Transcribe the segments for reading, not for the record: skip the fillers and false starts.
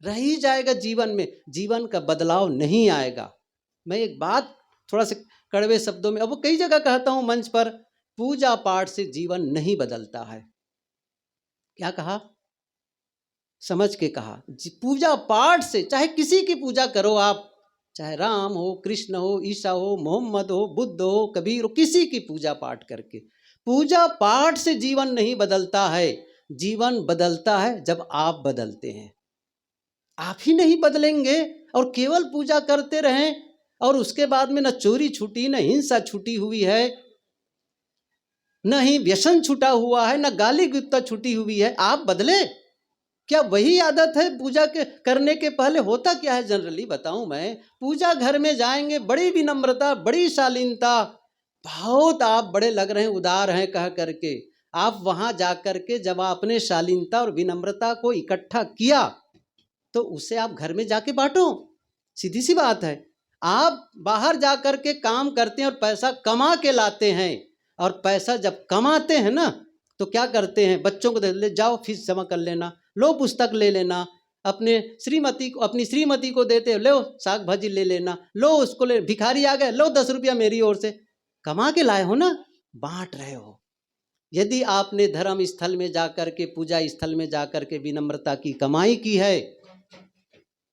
रह ही जाएगा जीवन में, जीवन का बदलाव नहीं आएगा। मैं एक बात थोड़ा से कड़वे शब्दों में, अब वो कई जगह कहता हूँ मंच पर, पूजा पाठ से जीवन नहीं बदलता है। क्या कहा? समझ के कहा। पूजा पाठ से, चाहे किसी की पूजा करो आप, चाहे राम हो, कृष्ण हो, ईसा हो, मोहम्मद हो, बुद्ध हो, कबीर हो, किसी की पूजा पाठ करके, पूजा पाठ से जीवन नहीं बदलता है। जीवन बदलता है जब आप बदलते हैं। आप ही नहीं बदलेंगे और केवल पूजा करते रहें और उसके बाद में न चोरी छूटी, न हिंसा छूटी हुई है, न ही व्यसन छूटा हुआ है, न गाली गुस्सा छूटी हुई है, आप बदले? क्या वही आदत है पूजा के करने के पहले? होता क्या है जनरली बताऊं मैं, पूजा घर में जाएंगे, बड़ी विनम्रता, बड़ी शालीनता, बहुत आप बड़े लग रहे हैं, उदार हैं कह करके, आप वहां जाकर के जब आपने शालीनता और विनम्रता को इकट्ठा किया तो उसे आप घर में जाके बांटो। सीधी सी बात है। आप बाहर जाकर के काम करते हैं और पैसा कमा के लाते हैं, और पैसा जब कमाते हैं ना तो क्या करते हैं, बच्चों को दे, ले जाओ फीस जमा कर लेना, लो पुस्तक ले लेना, अपने श्रीमती को, अपनी श्रीमती को देते हो, लो साग भाजी ले लेना, लो उसको ले, भिखारी आ गए, लो 10 रुपया मेरी ओर से, कमा के लाए हो ना, बांट रहे हो। यदि आपने धर्म स्थल में जाकर के, पूजा स्थल में जाकर के विनम्रता की कमाई की है,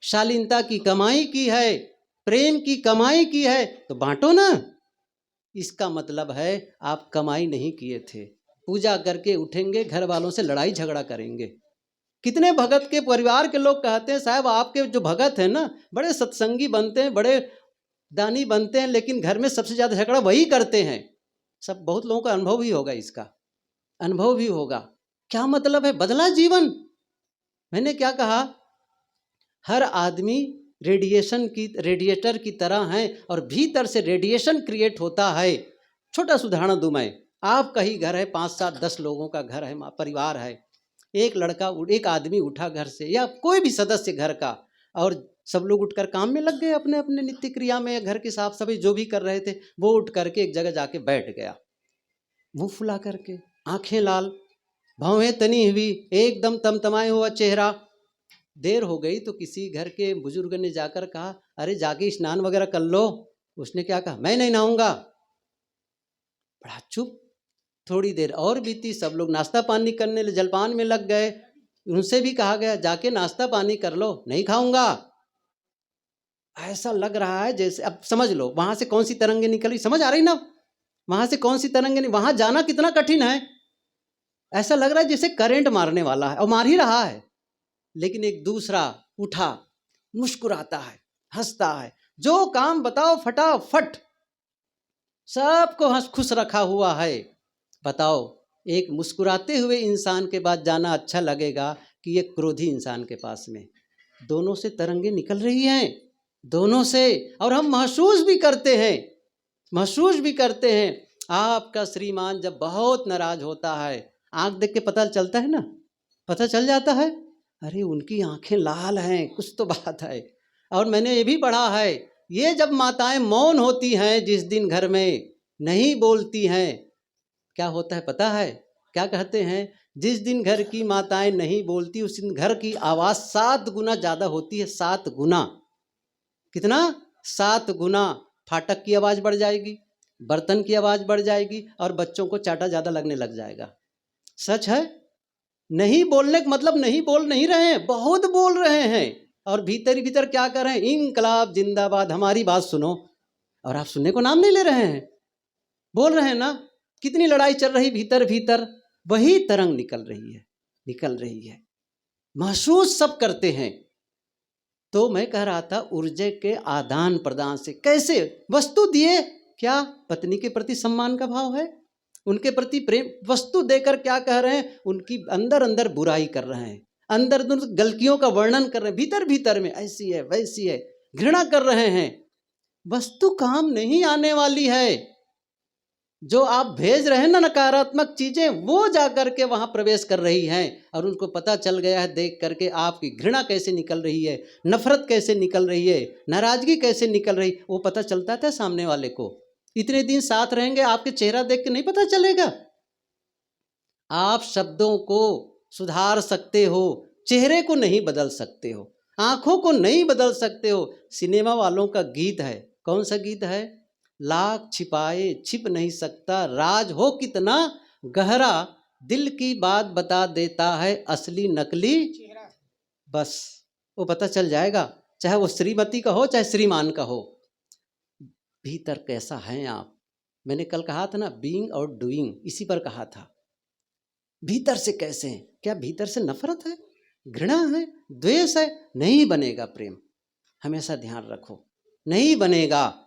शालीनता की कमाई की है, प्रेम की कमाई की है, तो बांटो ना। इसका मतलब है आप कमाई नहीं किए थे, पूजा करके उठेंगे, घर वालों से लड़ाई झगड़ा करेंगे। कितने भगत के परिवार के लोग कहते हैं, साहब आपके जो भगत हैं ना, बड़े सत्संगी बनते हैं, बड़े दानी बनते हैं, लेकिन घर में सबसे ज़्यादा झगड़ा वही करते हैं। सब बहुत लोगों का अनुभव ही होगा, इसका अनुभव भी होगा। क्या मतलब है? बदला जीवन। मैंने क्या कहा? हर आदमी रेडिएटर की तरह है और भीतर से रेडिएशन क्रिएट होता है। छोटा सा उदाहरण दूं मैं, आपका ही घर है, 5, 7, 10 लोगों का घर है, परिवार है, एक आदमी उठा घर से, या कोई भी सदस्य घर का, और सब लोग उठकर काम में लग गए, अपने अपने नित्य क्रिया में, घर की साफ सफाई जो भी कर रहे थे, वो उठ करके एक जगह जाके बैठ गया, मुंह फुला करके, आंखें लाल, भौहें तनी हुई, एकदम तमतमाए हुआ चेहरा। देर हो गई तो किसी घर के बुजुर्ग ने जाकर कहा, अरे जाके स्नान वगैरह कर लो। उसने क्या कहा? मैं नहीं नहाऊंगा। बड़ा चुप। थोड़ी देर और बीती, सब लोग नाश्ता पानी करने, जलपान में लग गए। उनसे भी कहा गया जाके नाश्ता पानी कर लो। नहीं खाऊंगा। ऐसा लग रहा है जैसे, अब समझ लो वहां से कौन सी तरंगे निकली, समझ आ रही ना? वहां से कौन सी तरंगे, वहां जाना कितना कठिन है। ऐसा लग रहा है जैसे करंट मारने वाला है, और मार ही रहा है। लेकिन एक दूसरा उठा, मुस्कुराता है, हंसता है, जो काम बताओ फटाफट, सबको हंस खुश रखा हुआ है। बताओ, एक मुस्कुराते हुए इंसान के पास जाना अच्छा लगेगा कि एक क्रोधी इंसान के पास में? दोनों से तरंगे निकल रही हैं, दोनों से, और हम महसूस भी करते हैं। आपका श्रीमान जब बहुत नाराज होता है, आंख देख के पता चलता है ना, पता चल जाता है, अरे उनकी आंखें लाल हैं, कुछ तो बात है। और मैंने ये भी पढ़ा है, ये जब माताएं मौन होती हैं, जिस दिन घर में नहीं बोलती हैं, क्या होता है पता है? क्या कहते हैं? जिस दिन घर की माताएं नहीं बोलती, उस दिन घर की आवाज़ 7 गुना ज़्यादा होती है। 7 गुना। कितना? 7 गुना। फाटक की आवाज़ बढ़ जाएगी, बर्तन की आवाज़ बढ़ जाएगी, और बच्चों को चाटा ज़्यादा लगने लग जाएगा। सच है। नहीं बोलने का मतलब नहीं बोल नहीं रहे हैं, बहुत बोल रहे हैं, और भीतर ही भीतर क्या कर रहे हैं? इंकलाब जिंदाबाद, हमारी बात सुनो, और आप सुनने को नाम नहीं ले रहे हैं। बोल रहे हैं ना, कितनी लड़ाई चल रही भीतर भीतर, वही तरंग निकल रही है, महसूस सब करते हैं। तो मैं कह रहा था, ऊर्जा के आदान प्रदान से कैसे वस्तु दिए, क्या पत्नी के प्रति सम्मान का भाव है, उनके प्रति प्रेम, वस्तु देकर क्या कह रहे हैं? उनकी अंदर अंदर बुराई कर रहे हैं, अंदर गलतियों का वर्णन कर रहे हैं, भीतर भीतर में ऐसी है वैसी है, घृणा कर रहे हैं। वस्तु काम नहीं आने वाली है। जो आप भेज रहे हैं ना नकारात्मक चीजें, वो जाकर के वहां प्रवेश कर रही हैं, और उनको पता चल गया है देख करके, आपकी घृणा कैसे निकल रही है, नफरत कैसे निकल रही है, नाराजगी कैसे निकल रही, वो पता चलता था सामने वाले को। इतने दिन साथ रहेंगे, आपके चेहरा देख के नहीं पता चलेगा? आप शब्दों को सुधार सकते हो, चेहरे को नहीं बदल सकते हो। आंखों को नहीं बदल सकते हो। सिनेमा वालों का गीत है, कौन सा गीत है? लाख छिपाए छिप नहीं सकता, राज हो कितना गहरा, दिल की बात बता देता है असली नकली चेहरा। बस वो पता चल जाएगा, चाहे वो श्रीमती का हो चाहे श्रीमान का हो, भीतर कैसा हैं आप। मैंने कल कहा था ना, बीइंग और डूइंग, इसी पर कहा था। भीतर से कैसे हैं? क्या भीतर से नफरत है, घृणा है, द्वेष है? नहीं बनेगा प्रेम, हमेशा ध्यान रखो, नहीं बनेगा।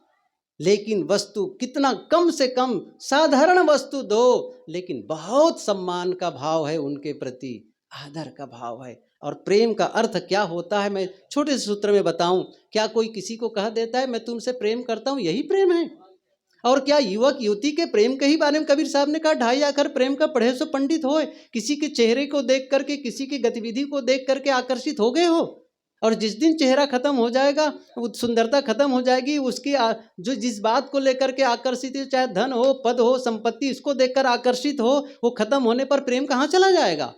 लेकिन वस्तु कितना कम से कम साधारण वस्तु दो, लेकिन बहुत सम्मान का भाव है उनके प्रति, आदर का भाव है। और प्रेम का अर्थ क्या होता है, मैं छोटे से सूत्र में बताऊं। क्या कोई किसी को कह देता है मैं तुमसे प्रेम करता हूं, यही प्रेम है? और क्या युवक युवती के प्रेम के ही बारे में कबीर साहब ने कहा, 2.5 अक्षर प्रेम का पढ़े सो पंडित होए। किसी के चेहरे को देख करके, किसी की गतिविधि को देख करके आकर्षित हो गए हो, और जिस दिन चेहरा खत्म हो जाएगा, वो सुंदरता खत्म हो जाएगी, उसकी जो जिस बात को लेकर के आकर्षित है, चाहे धन हो, पद हो, संपत्ति, इसको देखकर आकर्षित हो, वो खत्म होने पर प्रेम कहाँ चला जाएगा?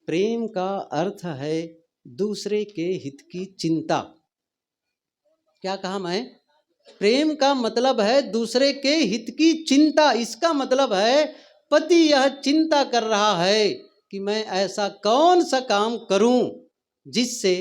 प्रेम का अर्थ है दूसरे के हित की चिंता। क्या कहा मैं? प्रेम का मतलब है दूसरे के हित की चिंता। इसका मतलब है पति यह चिंता कर रहा है कि मैं ऐसा कौन सा काम करूं जिससे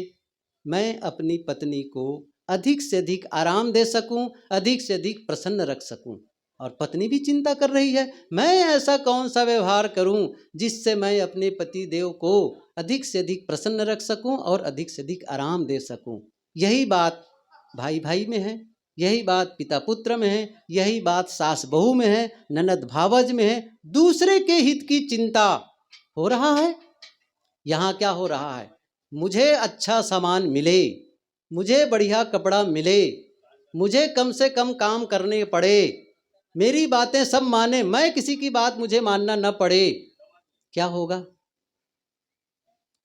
मैं अपनी पत्नी को अधिक से अधिक आराम दे सकूं, अधिक से अधिक प्रसन्न रख सकूं। और पत्नी भी चिंता कर रही है, मैं ऐसा कौन सा व्यवहार करूं जिससे मैं अपने पति देव को अधिक से अधिक प्रसन्न रख सकूं और अधिक से अधिक आराम दे सकूं। यही बात भाई भाई में है, यही बात पिता पुत्र में है, यही बात सास बहू में है, ननद भावज में है। दूसरे के हित की चिंता हो रहा है। यहाँ क्या हो रहा है? मुझे अच्छा सामान मिले, मुझे बढ़िया कपड़ा मिले, मुझे कम से कम काम करने पड़े, मेरी बातें सब माने, मैं किसी की बात मुझे मानना न पड़े। क्या होगा?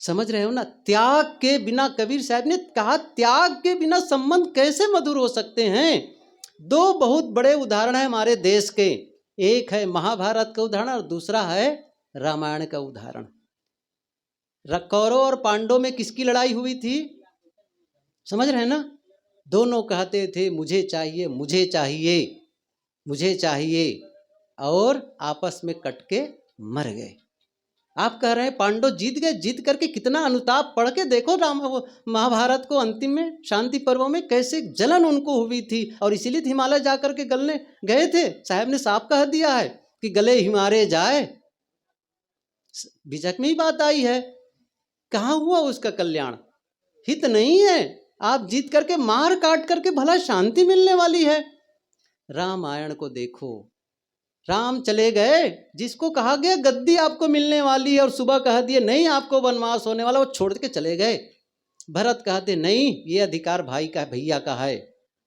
समझ रहे हो ना? त्याग के बिना, कबीर साहब ने कहा, त्याग के बिना संबंध कैसे मधुर हो सकते हैं? 2 बहुत बड़े उदाहरण है हमारे देश के। एक है महाभारत का उदाहरण और दूसरा है रामायण का उदाहरण। कौरव और पांडव में किसकी लड़ाई हुई थी? समझ रहे हैं ना? दोनों कहते थे मुझे चाहिए, मुझे चाहिए, मुझे चाहिए, और आपस में कट के मर गए। आप कह रहे हैं पांडव जीत गए, जीत करके कितना अनुताप, पढ़ के देखो महाभारत को। अंतिम में शांति पर्व में कैसे जलन उनको हुई थी, और इसीलिए हिमालय जाकर के गलने गए थे। साहब ने साफ कह दिया है कि गले हिमारे जाए, बीजक में ही बात आई है। कहाँ हुआ उसका कल्याण? हित नहीं है। आप जीत करके, मार काट करके भला शांति मिलने वाली है? रामायण को देखो, राम चले गए, जिसको कहा गया गद्दी आपको मिलने वाली है, और सुबह कह दिए नहीं आपको वनवास होने वाला, वो छोड़ के चले गए। भरत कहते नहीं, ये अधिकार भाई का, भैया का है।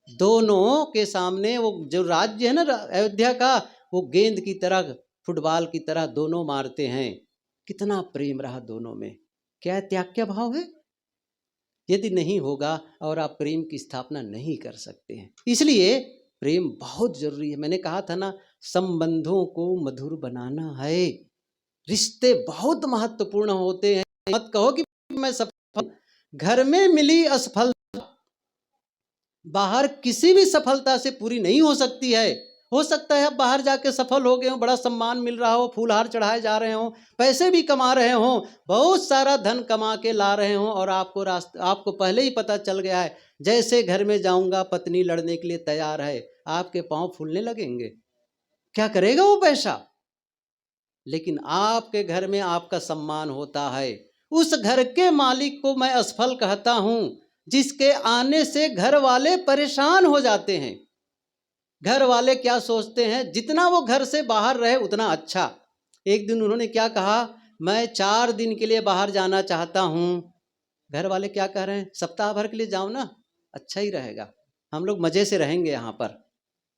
दोनों के सामने वो जो राज्य है ना अयोध्या का, वो गेंद की तरह, फुटबॉल की तरह दोनों मारते हैं। कितना प्रेम रहा दोनों में, क्या त्याग का भाव है? यदि नहीं होगा और आप प्रेम की स्थापना नहीं कर सकते हैं। इसलिए प्रेम बहुत जरूरी है। मैंने कहा था ना, संबंधों को मधुर बनाना है। रिश्ते बहुत महत्वपूर्ण होते हैं। मत कहो कि मैं सफल, घर में मिली असफलता बाहर किसी भी सफलता से पूरी नहीं हो सकती है। हो सकता है आप बाहर जाके सफल हो गए हो, बड़ा सम्मान मिल रहा हो, फूलहार चढ़ाए जा रहे हो, पैसे भी कमा रहे हो, बहुत सारा धन कमा के ला रहे हो, और आपको पहले ही पता चल गया है जैसे घर में जाऊंगा पत्नी लड़ने के लिए तैयार है, आपके पांव फूलने लगेंगे। क्या करेगा वो पैसा? लेकिन आपके घर में आपका सम्मान होता है। उस घर के मालिक को मैं असफल कहता हूं जिसके आने से घर वाले परेशान हो जाते हैं। घर वाले क्या सोचते हैं, जितना वो घर से बाहर रहे उतना अच्छा। एक दिन उन्होंने क्या कहा, मैं 4 दिन के लिए बाहर जाना चाहता हूं। घर वाले क्या कह रहे हैं, सप्ताह भर के लिए जाओ ना, अच्छा ही रहेगा, हम लोग मजे से रहेंगे यहाँ पर।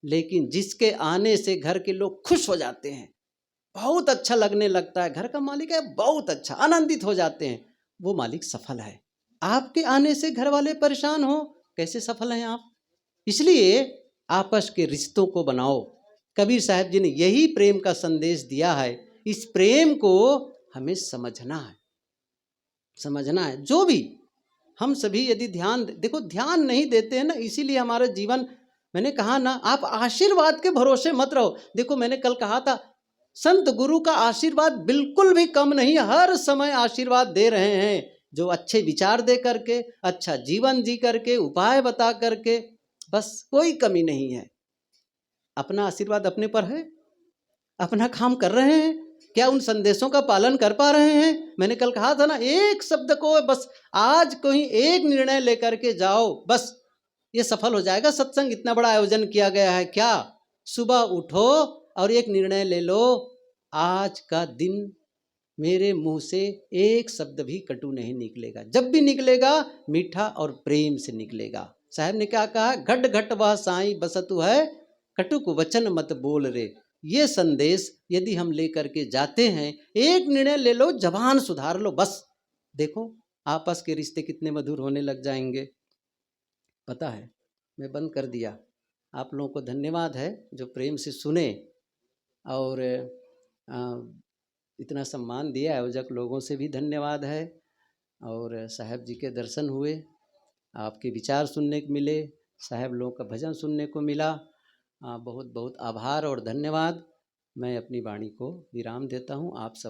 लेकिन जिसके आने से घर के लोग खुश हो जाते हैं, बहुत अच्छा लगने लगता है, घर का मालिक है, बहुत अच्छा, आनंदित हो जाते हैं, वो मालिक सफल है। आपके आने से घर वाले परेशान हो, कैसे सफल हैं आप? इसलिए आपस के रिश्तों को बनाओ। कबीर साहब जी ने यही प्रेम का संदेश दिया है। इस प्रेम को हमें समझना है, समझना है। जो भी हम सभी यदि ध्यान देखो, ध्यान नहीं देते हैं ना, इसीलिए हमारा जीवन, मैंने कहा ना, आप आशीर्वाद के भरोसे मत रहो। देखो मैंने कल कहा था, संत गुरु का आशीर्वाद बिल्कुल भी कम नहीं, हर समय आशीर्वाद दे रहे हैं, जो अच्छे विचार दे करके, अच्छा जीवन जी करके, उपाय बता करके, बस कोई कमी नहीं है। अपना आशीर्वाद अपने पर है, अपना काम कर रहे हैं, क्या उन संदेशों का पालन कर पा रहे हैं? मैंने कल कहा था ना, एक शब्द को बस आज कोई एक निर्णय लेकर के जाओ, बस ये सफल हो जाएगा। सत्संग इतना बड़ा आयोजन किया गया है, क्या सुबह उठो और एक निर्णय ले लो, आज का दिन मेरे मुंह से एक शब्द भी कटु नहीं निकलेगा, जब भी निकलेगा मीठा और प्रेम से निकलेगा। साहब ने क्या कहा, घट घट वह साईं बसतु है, कटुक वचन मत बोल रे। ये संदेश यदि हम लेकर के जाते हैं, एक निर्णय ले लो, जबान सुधार लो, बस देखो आपस के रिश्ते कितने मधुर होने लग जाएंगे। पता है, मैं बंद कर दिया। आप लोगों को धन्यवाद है जो प्रेम से सुने और इतना सम्मान दिया। आयोजक लोगों से भी धन्यवाद है, और साहब जी के दर्शन हुए, आपके विचार सुनने को मिले, साहब लोगों का भजन सुनने को मिला। बहुत बहुत आभार और धन्यवाद। मैं अपनी वाणी को विराम देता हूँ। आप सब